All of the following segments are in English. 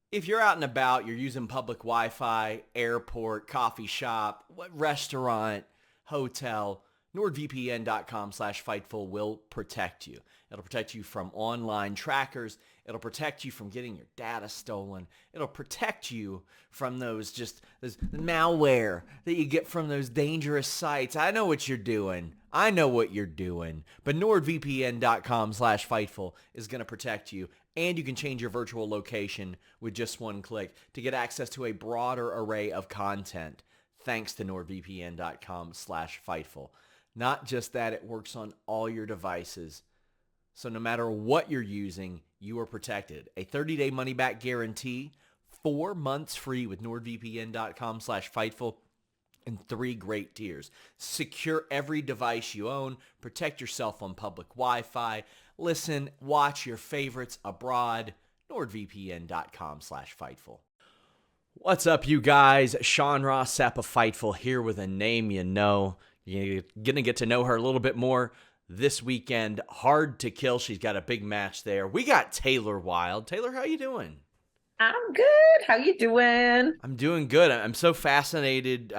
If you're out and about, you're using public Wi-Fi, airport, coffee shop, restaurant, hotel, NordVPN.com/Fightful will protect you. It'll protect you from online trackers. It'll protect you from getting your data stolen. It'll protect you from those malware that you get from those dangerous sites. I know what you're doing. But NordVPN.com/Fightful is going to protect you. And you can change your virtual location with just one click to get access to a broader array of content thanks to NordVPN.com/Fightful. Not just that, it works on all your devices. So no matter what you're using, you are protected. A 30-day money-back guarantee, 4 months free with NordVPN.com/Fightful, and 3 great tiers. Secure every device you own. Protect yourself on public Wi-Fi. Listen, watch your favorites abroad. NordVPN.com/Fightful. What's up, you guys? Sean Ross Sapp of Fightful here with a name you know. You're going to get to know her a little bit more this weekend. Hard to Kill. She's got a big match there. We got Taylor Wilde. Taylor, how you doing? I'm good. How you doing? I'm doing good. I'm so fascinated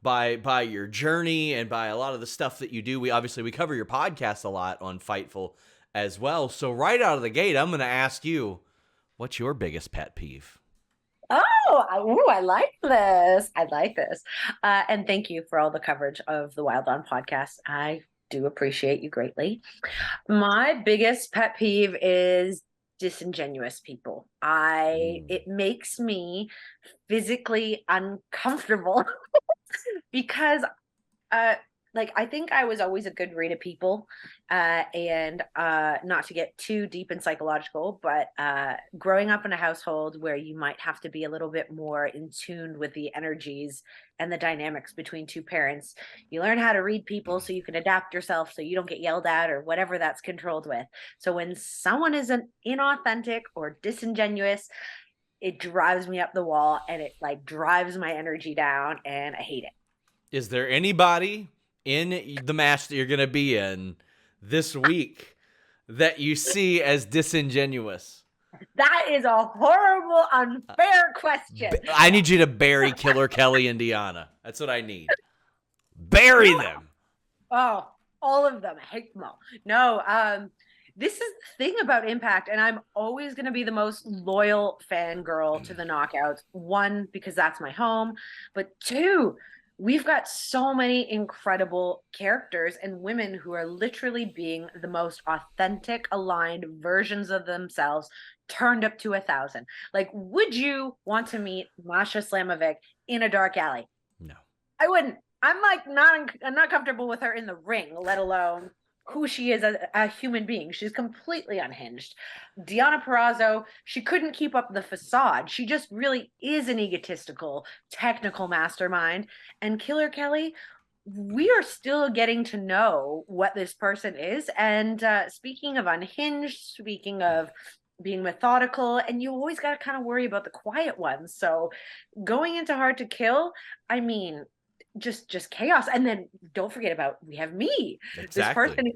by your journey and by a lot of the stuff that you do. We cover your podcast a lot on Fightful as well. So right out of the gate, I'm going to ask you, what's your biggest pet peeve? I like this. And thank you for all the coverage of the Wild On podcast. I do appreciate you greatly. My biggest pet peeve is disingenuous people. It makes me physically uncomfortable because I think I was always a good read of people, and not to get too deep and psychological, but growing up in a household where you might have to be a little bit more in tune with the energies and the dynamics between two parents, you learn how to read people so you can adapt yourself so you don't get yelled at or whatever that's controlled with. So when someone is inauthentic or disingenuous, it drives me up the wall and it drives my energy down, and I hate it. Is there anybody in the match that you're going to be in this week that you see as disingenuous? That is a horrible, unfair question. I need you to bury Killer Kelly and Deanna. That's what I need. Bury them. Oh, all of them. I hate them all. No, this is the thing about Impact, and I'm always going to be the most loyal fangirl to the Knockouts. 1, because that's my home, but 2, we've got so many incredible characters and women who are literally being the most authentic, aligned versions of themselves, turned up to 1,000. Would you want to meet Masha Slamovic in a dark alley? No. I wouldn't. I'm not comfortable with her in the ring, let alone who she is as a human being. She's completely unhinged. Deonna Purrazzo, she couldn't keep up the facade. She just really is an egotistical, technical mastermind. And Killer Kelly, we are still getting to know what this person is. And speaking of unhinged, speaking of being methodical, and you always got to kind of worry about the quiet ones. So going into Hard to Kill, I mean, just chaos. And then don't forget about, we have me. Exactly.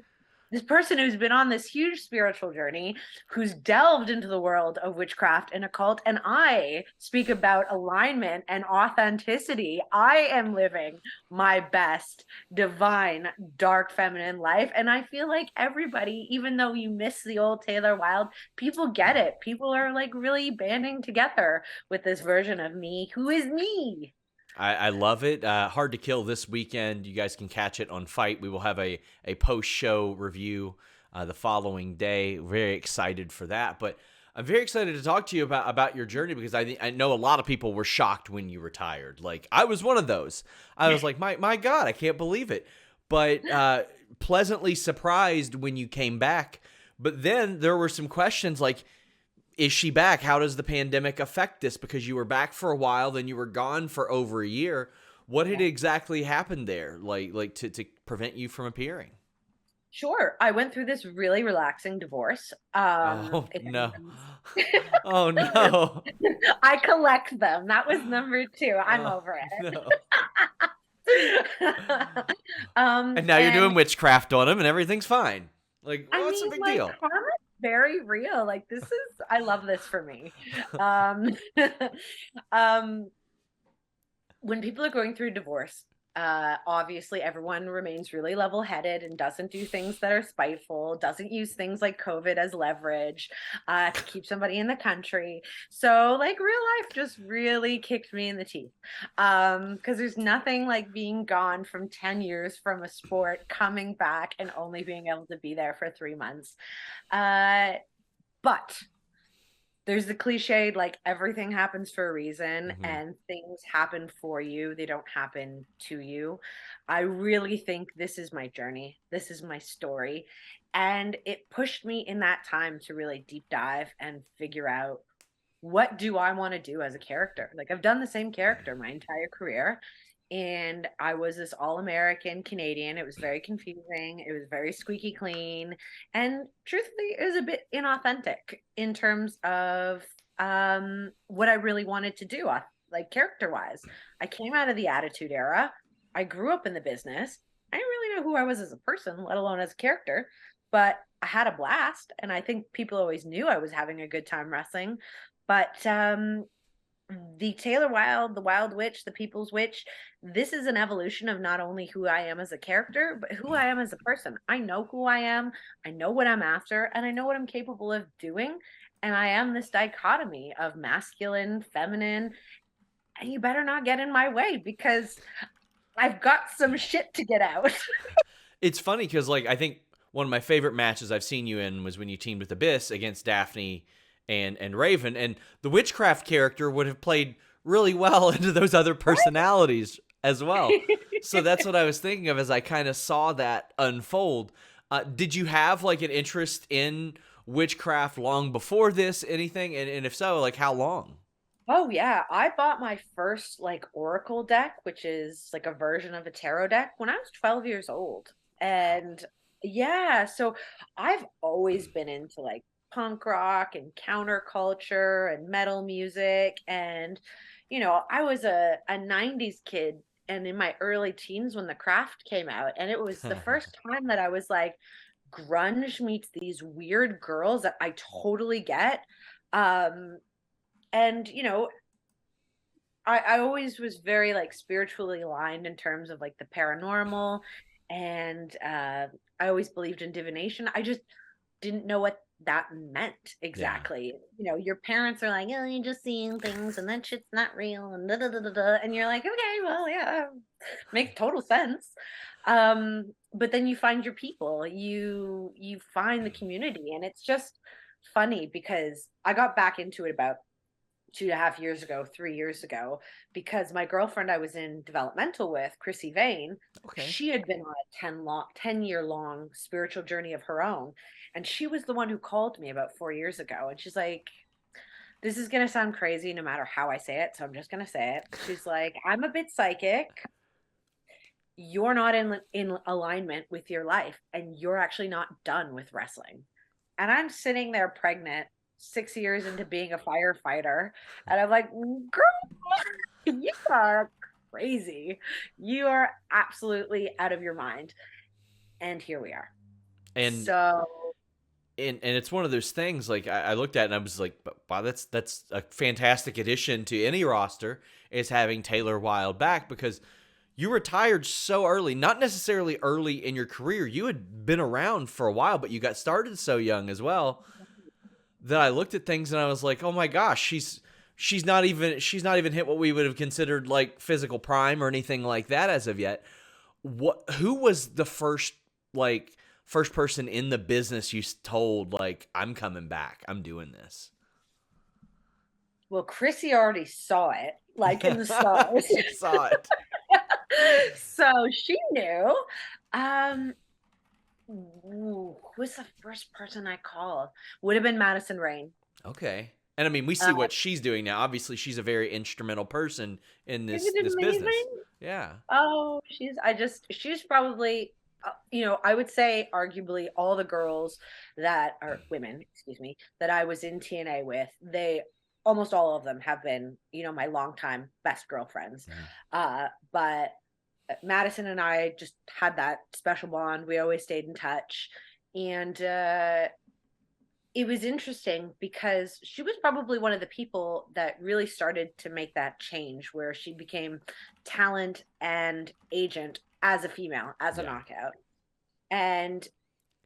This person who's been on this huge spiritual journey, who's delved into the world of witchcraft and occult. And I speak about alignment and authenticity. I am living my best, divine, dark feminine life. And I feel like everybody, even though you miss the old Taylor Wilde, people get it. People are really banding together with this version of me who is me. I love it. Hard to Kill this weekend. You guys can catch it on Fight. We will have a post-show review the following day. Very excited for that. But I'm very excited to talk to you about your journey, because I know a lot of people were shocked when you retired. I was one of those. I was like, my God, I can't believe it. But pleasantly surprised when you came back. But then there were some questions like, is she back? How does the pandemic affect this? Because you were back for a while, then you were gone for over a year. What had exactly happened there, to prevent you from appearing? Sure. I went through this really relaxing divorce. Oh, no. Oh, no. I collect them. That was number 2. I'm over it. No. And now you're doing witchcraft on him and everything's fine. What's the big deal? very real. Like this is, I love this for me. Um, um, when people are going through divorce, obviously everyone remains really level-headed and doesn't do things that are spiteful, doesn't use things like COVID as leverage to keep somebody in the country. So like real life just really kicked me in the teeth. Because there's nothing like being gone from 10 years from a sport, coming back and only being able to be there for 3 months. But there's the cliche like everything happens for a reason Hmm. and things happen for you, they don't happen to you. I really think this is my journey, this is my story, and it pushed me in that time to really deep dive and figure out what do I want to do as a character. Like I've done the same character my entire career, and I was this all-American Canadian. It was very confusing. It was very squeaky clean, and truthfully, it was a bit inauthentic in terms of what I really wanted to do, like character-wise. I came out of the Attitude Era. I grew up in the business. I didn't really know who I was as a person, let alone as a character, but I had a blast, and I think people always knew I was having a good time wrestling. But the Taylor Wilde, the Wild Witch, the People's Witch, this is an evolution of not only who I am as a character, but who I am as a person. I know who I am, I know what I'm after, and I know what I'm capable of doing. And I am this dichotomy of masculine, feminine, and you better not get in my way because I've got some shit to get out. It's funny because like I think one of my favorite matches I've seen you in was when you teamed with Abyss against Daphne and Raven, and the witchcraft character would have played really well into those other personalities as well. So that's what I was thinking of as I kind of saw that unfold. Did you have like an interest in witchcraft long before this? Anything? And if so, like how long? Oh yeah, I bought my first like Oracle deck, which is like a version of a tarot deck when I was 12 years old. And yeah, so I've always been into like punk rock and counterculture and metal music, and I was a 90s kid and in my early teens when The Craft came out, and it was the first time that I was like grunge meets these weird girls that I totally get. Um and I always was very like spiritually aligned in terms of like the paranormal, and I always believed in divination. I just didn't know what that meant Yeah. exactly. Your parents are like, "Oh, you're just seeing things, and that shit's not real," and da da da da da, and you're like, "Okay, well, yeah, makes total sense." But then you find your people, you find the community, and it's just funny because I got back into it about 2.5 years ago, 3 years ago, because my girlfriend I was in developmental with, Chrissy Vane, Okay. she had been on a 10-year long spiritual journey of her own. And she was the one who called me about 4 years ago. And she's like, this is going to sound crazy no matter how I say it. So I'm just going to say it. She's like, I'm a bit psychic. You're not in alignment with your life, and you're actually not done with wrestling. And I'm sitting there pregnant 6 years into being a firefighter, and I'm like, girl, you are crazy, you are absolutely out of your mind. And here we are. And So and it's one of those things like I looked at it and I was like, wow, that's a fantastic addition to any roster is having Taylor Wilde back because you retired so early, not necessarily early in your career. You had been around for a while, but you got started so young as well that I looked at things and I was like, oh my gosh, she's not even hit what we would have considered like physical prime or anything like that as of yet. Who was the first person in the business you told like I'm coming back, I'm doing this? well, Chrissy already saw it like in the stars. She saw it. So she knew. um Who was the first person I called? Would have been Madison Rain. Okay. And I mean, we see Uh, what she's doing now. Obviously, she's a very instrumental person in this isn't it this business. amazing? Yeah. Oh, she's probably, I would say arguably all the girls that are women, excuse me, that I was in TNA with, they almost all of them have been, my longtime best girlfriends. Mhm. But Madison and I just had that special bond. We always stayed in touch. And it was interesting because she was probably one of the people that really started to make that change where she became talent and agent as a female, as a Yeah. knockout. And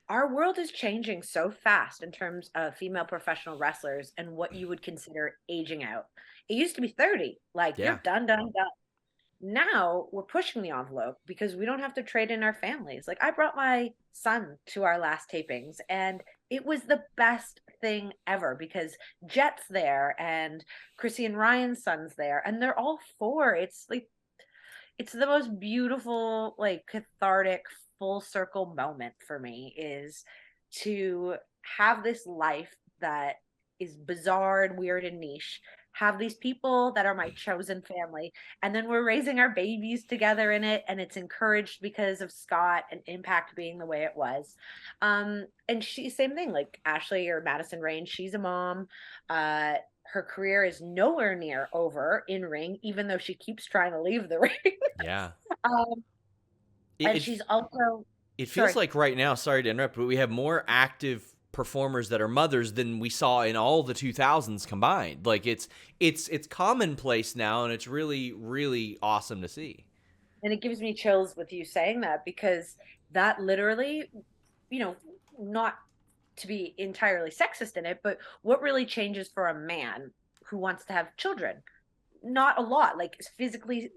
our world is changing so fast in terms of female professional wrestlers and what you would consider aging out. It used to be 30, like Yeah. you're done, done, done. Now we're pushing the envelope because we don't have to trade in our families. Like I brought my son to our last tapings and it was the best thing ever because Jet's there and Chrissy and Ryan's son's there and they're all four. It's like it's the most beautiful, like cathartic, full circle moment for me is to have this life that is bizarre and weird and niche, have these people that are my chosen family, and then we're raising our babies together in it, and it's encouraged because of Scott and Impact being the way it was. And she, same thing, like Ashley or Madison Rain, she's a mom. Uh, her career is nowhere near over in ring, even though she keeps trying to leave the ring. Yeah. um, It, and it she's also it feels sorry. like right now, sorry to interrupt, but we have more active performers that are mothers than we saw in all the 2000s combined. Like it's commonplace now, and it's really really awesome to see. And it gives me chills with you saying that because that literally, you know, not to be entirely sexist in it, but what really changes for a man who wants to have children? Not a lot, like physically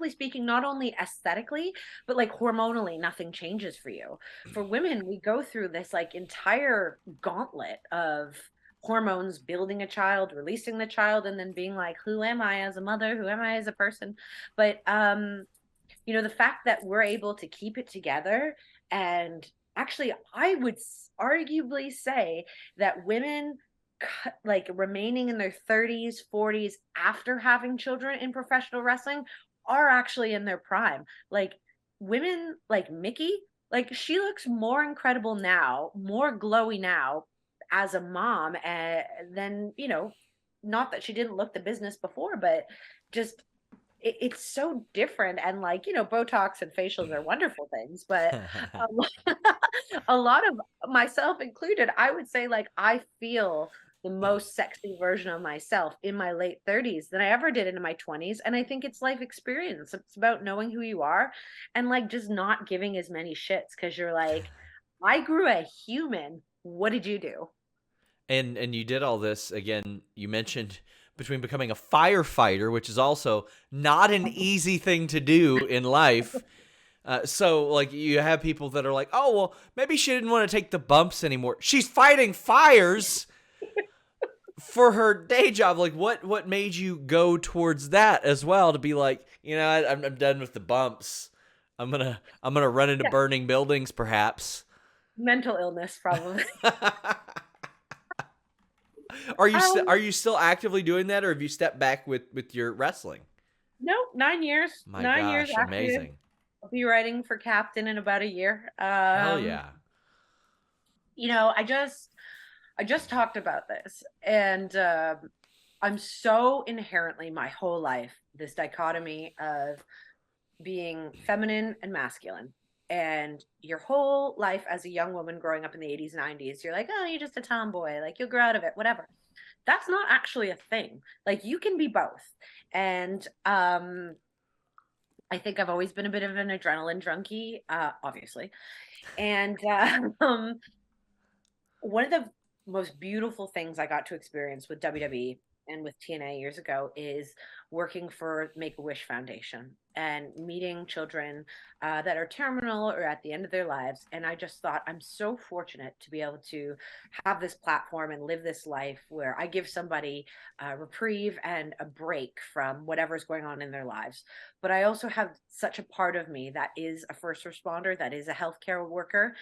speaking, not only aesthetically but like hormonally nothing changes for you. For women, we go through this like entire gauntlet of hormones, building a child, releasing the child, and then being like, who am I as a mother, who am I as a person? But the fact that we're able to keep it together, and actually I would arguably say that women like remaining in their 30s 40s after having children in professional wrestling are actually in their prime. Like women like Mickey, like she looks more incredible now, more glowy now as a mom, than not that she didn't look the business before, but just it's so different. And like Botox and facials are wonderful things, but a lot, a lot of myself included, I would say like I feel the most sexy version of myself in my late 30s than I ever did in my 20s. And I think it's life experience. It's about knowing who you are and like just not giving as many shits because you're like, I grew a human. What did you do? And you did all this again. You mentioned between becoming a firefighter, which is also not an easy thing to do in life. So like you have people that are like, oh well, maybe she didn't want to take the bumps anymore. She's fighting fires for her day job. Like what made you go towards that as well to be like, I'm done with the bumps. I'm gonna run into Yeah, burning buildings perhaps. mental illness probably. Are you still actively doing that, or have you stepped back with your wrestling? No, 9 years. My 9 years gosh, active. amazing. I'll be writing for Captain in about a year. Hell yeah. I just talked about this, and I'm so inherently my whole life this dichotomy of being feminine and masculine. And your whole life as a young woman growing up in the 80s, 90s, you're like, oh, you're just a tomboy, like you'll grow out of it, whatever. That's not actually a thing. Like you can be both. And I think I've always been a bit of an adrenaline junkie, obviously. And one of the most beautiful things I got to experience with WWE and with TNA years ago is working for Make a Wish Foundation and meeting children that are terminal or at the end of their lives. And I just thought, I'm so fortunate to be able to have this platform and live this life where I give somebody a reprieve and a break from whatever's going on in their lives. But I also have such a part of me that is a first responder, that is a healthcare worker.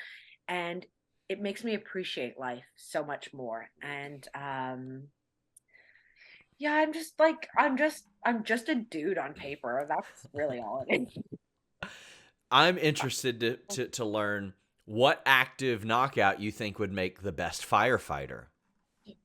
And it makes me appreciate life so much more. And yeah, I'm just a dude on paper. That's really all it is. I'm interested to learn what active knockout you think would make the best firefighter.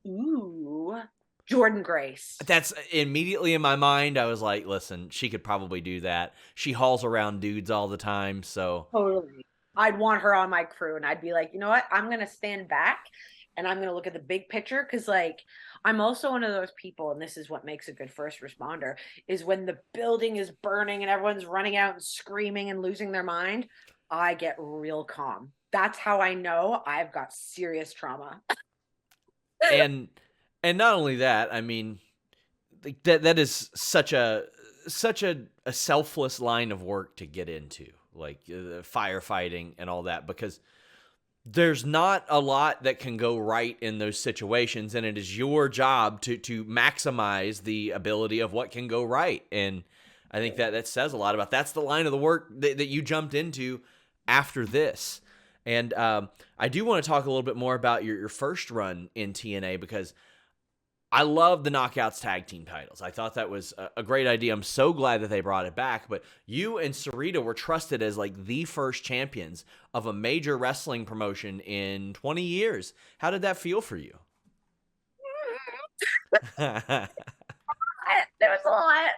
Ooh, Jordan Grace. That's immediately in my mind. I was like, listen, she could probably do that. She hauls around dudes all the time, so Totally. I'd want her on my crew, and I'd be like, you know what? I'm gonna stand back and I'm going to look at the big picture. Cause like, I'm also one of those people, and this is what makes a good first responder, is when the building is burning and everyone's running out and screaming and losing their mind, I get real calm. That's how I know I've got serious trauma. And not only that, I mean, like that is such a selfless line of work to get into, like firefighting and all that, because there's not a lot that can go right in those situations, and it is your job to maximize the ability of what can go right. And I think that says a lot about that's the line of the work that you jumped into after this. And I do want to talk a little bit more about your first run in TNA, because I love the Knockouts tag team titles. I thought that was a great idea. I'm so glad that they brought it back. But you and Sarita were trusted as like the first champions of a major wrestling promotion in 20 years. How did that feel for you? There was a lot.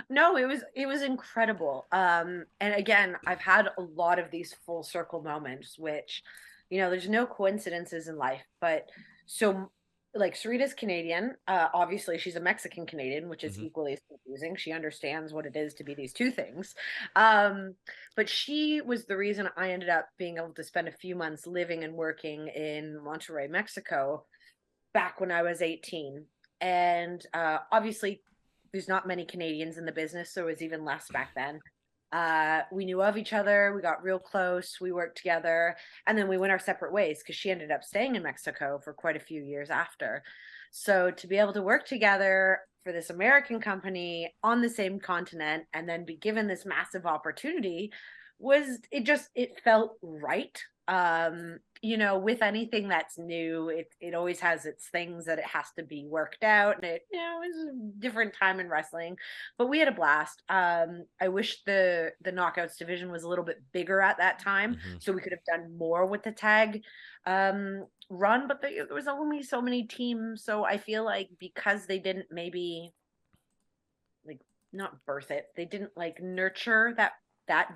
No, it was incredible. And again, I've had a lot of these full circle moments, which, there's no coincidences in life. But so, like, Sarita's Canadian. Obviously, she's a Mexican Canadian, which is equally as confusing. She understands what it is to be these two things. But she was the reason I ended up being able to spend a few months living and working in Monterrey, Mexico, back when I was 18. And obviously, there's not many Canadians in the business, so it was even less back then. We knew of each other. We got real close. We worked together. And then we went our separate ways because she ended up staying in Mexico for quite a few years after. So to be able to work together for this American company on the same continent and then be given this massive opportunity it felt right. With anything that's new, it always has its things that it has to be worked out, and it was a different time in wrestling, but we had a blast. I wish the Knockouts division was a little bit bigger at that time, so we could have done more with the tag run, but there was only so many teams, so I feel like because they didn't maybe like not birth it, they didn't like nurture that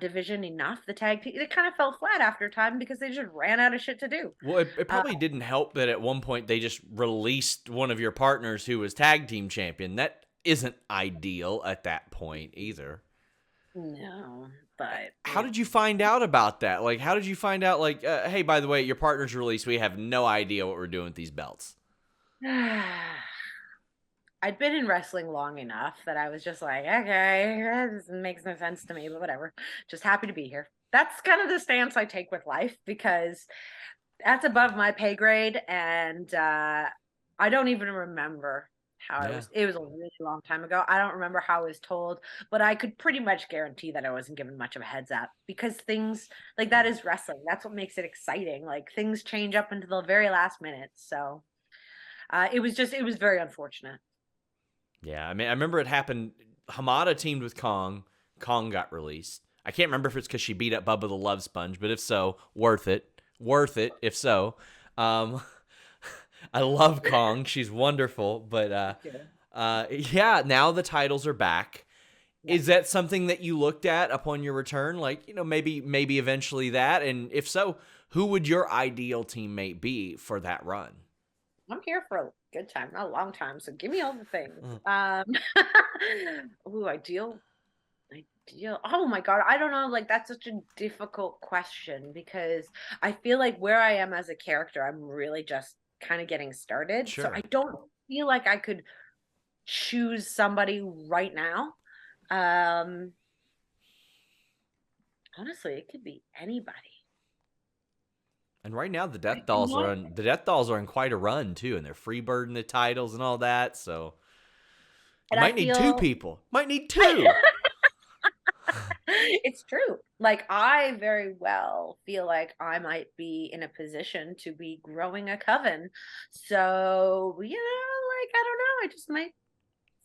division enough, the tag team, it kind of fell flat after time because they just ran out of shit to do. Well, it probably didn't help that at one point they just released one of your partners who was tag team champion. That isn't ideal at that point either. No, but how did you find out about that? Like, how did you find out, like, hey, by the way, your partner's released. We have no idea what we're doing with these belts. I'd been in wrestling long enough that I was just like, okay, this makes no sense to me, but whatever. Just happy to be here. That's kind of the stance I take with life, because that's above my pay grade. And I don't even remember how it was. It was a really long time ago. I don't remember how I was told, but I could pretty much guarantee that I wasn't given much of a heads up, because things like that is wrestling. That's what makes it exciting. Like, things change up until the very last minute. So it was very unfortunate. Yeah, I mean, I remember it happened. Hamada teamed with Kong. Kong got released. I can't remember if it's because she beat up Bubba the Love Sponge, but if so, worth it. Worth it, if so. I love Kong. She's wonderful. But yeah, now the titles are back. Yeah. Is that something that you looked at upon your return? Like, maybe eventually that? And if so, who would your ideal teammate be for that run? I'm here for a good time, not a long time. So give me all the things. Ooh, ideal. Oh my God. I don't know. Like, that's such a difficult question, because I feel like where I am as a character, I'm really just kind of getting started. Sure. So I don't feel like I could choose somebody right now. Honestly, it could be anybody. And right now, the Death Dolls are in quite a run too, and they're freebirding the titles and all that. So you might need two people. Might need two. It's true. Like, I very well feel like I might be in a position to be growing a coven. So I don't know. I just might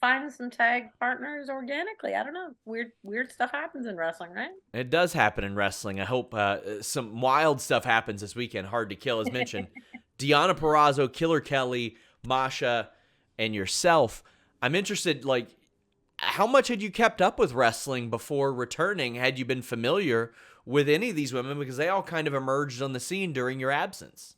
find some tag partners organically. I don't know. Weird stuff happens in wrestling, right? It does happen in wrestling. I hope some wild stuff happens this weekend. Hard to Kill, as mentioned. Deonna Purrazzo, Killer Kelly, Masha, and yourself. I'm interested, like, how much had you kept up with wrestling before returning? Had you been familiar with any of these women? Because they all kind of emerged on the scene during your absence.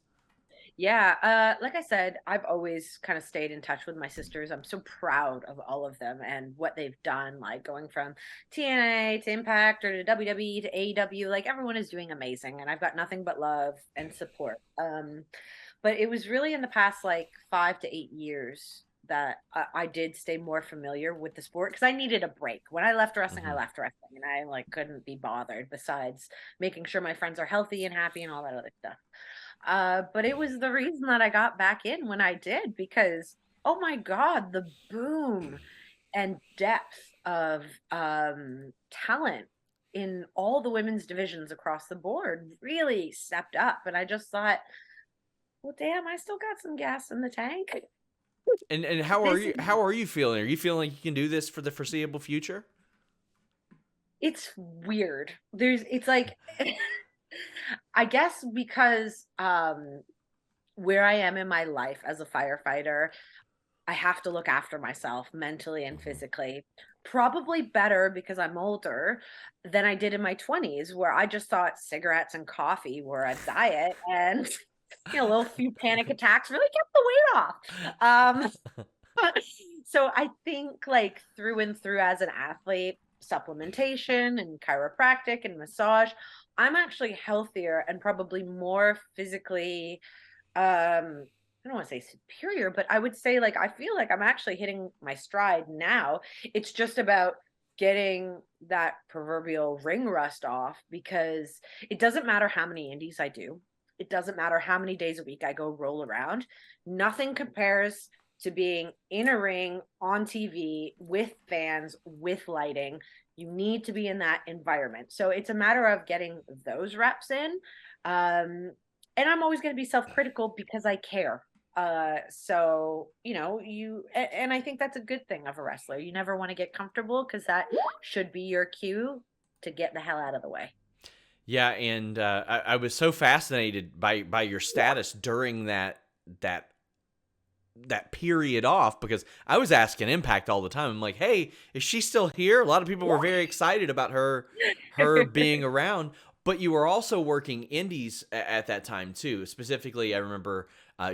Yeah, like I said, I've always kind of stayed in touch with my sisters. I'm so proud of all of them and what they've done, like going from TNA to Impact or to WWE to AEW. Like everyone is doing amazing, and I've got nothing but love and support. But it was really in the past like 5 to 8 years that I did stay more familiar with the sport because I needed a break. When I Hmm. left wrestling, and I like couldn't be bothered. Besides making sure my friends are healthy and happy and all that other stuff. But it was the reason that I got back in when I did because oh my God, the boom and depth of talent in all the women's divisions across the board really stepped up. And I just thought, well, damn, I still got some gas in the tank. And how are This you? is How are you feeling? Are you feeling like you can do this for the foreseeable future? it's weird. It's like I guess because where I am in my life as a firefighter, I have to look after myself mentally and Hmm. physically. Probably better because I'm older than I did in my 20s, where I just thought cigarettes and coffee were a diet and a little few panic attacks really kept the weight off. So I think like through and through as an athlete, supplementation and chiropractic and massage, I'm actually healthier and probably more physically I don't want to say superior, but I would say like I feel like I'm actually hitting my stride now. It's just about getting that proverbial ring rust off because it doesn't matter how many indies I do. It doesn't matter how many days a week I go roll around. Nothing compares to being in a ring on TV with fans, with lighting. You need to be in that environment. So it's a matter of getting those reps in. Um, and I'm always going to be self-critical because I care. So and I think that's a good thing of a wrestler. You never want to get comfortable because that should be your cue to get the hell out of the way. Yeah, and I was so fascinated by your Yeah. status during that that period off because I was asking Impact all the time. I'm like, "Hey, is she still here?" A lot of people were very excited about her being around, but you were also working indies at that time too. Specifically, I remember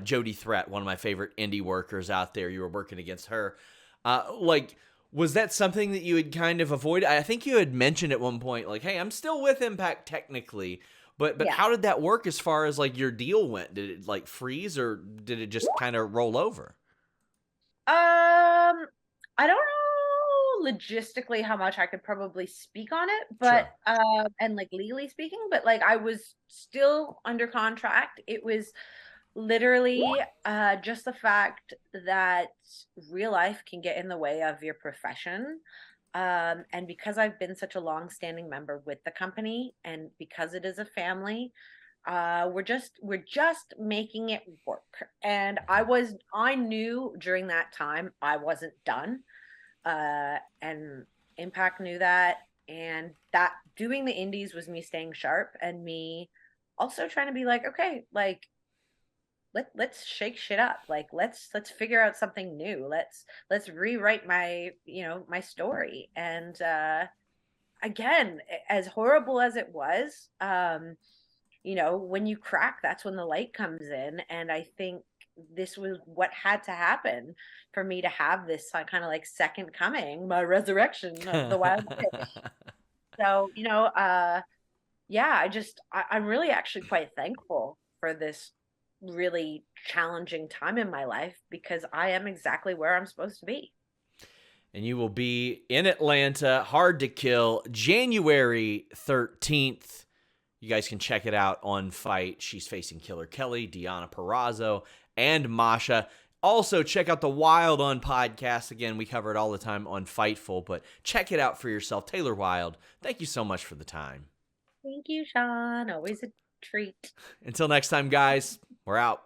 Jody Threat, one of my favorite indie workers out there. You were working against her. Like, was that something that you had kind of avoided? I think you had mentioned at one point, like, "Hey, I'm still with Impact technically." But Yeah. how did that work as far as like your deal went? Did it like freeze or did it just kind of roll over? I don't know logistically how much I could probably speak on it, but Sure. and like legally speaking, but like I was still under contract. It was literally just the fact that real life can get in the way of your profession. And because I've been such a long-standing member with the company and because it is a family, we're just making it work. And Mhm. I knew during that time I wasn't done. And Impact knew that. And that doing the indies was me staying sharp and me also trying to be like, okay, like let's shake shit up. Like let's figure out something new. Let's rewrite my story. And again, as horrible as it was, when you crack, that's when the light comes in. And I think this was what had to happen for me to have this kind of like second coming, my resurrection of the wild fish. So, yeah, I'm really actually quite thankful for this really challenging time in my life because I am exactly where I'm supposed to be. And you will be in Atlanta, Hard to Kill, January 13th. You guys can check it out on Fight. She's facing Killer Kelly, Deanna Perrazzo, and Masha. Also, check out the Wild on podcast. Again, we cover it all the time on Fightful, but check it out for yourself. Taylor Wilde, thank you so much for the time. Thank you, Sean. Always a treat. Until next time, guys, we're out.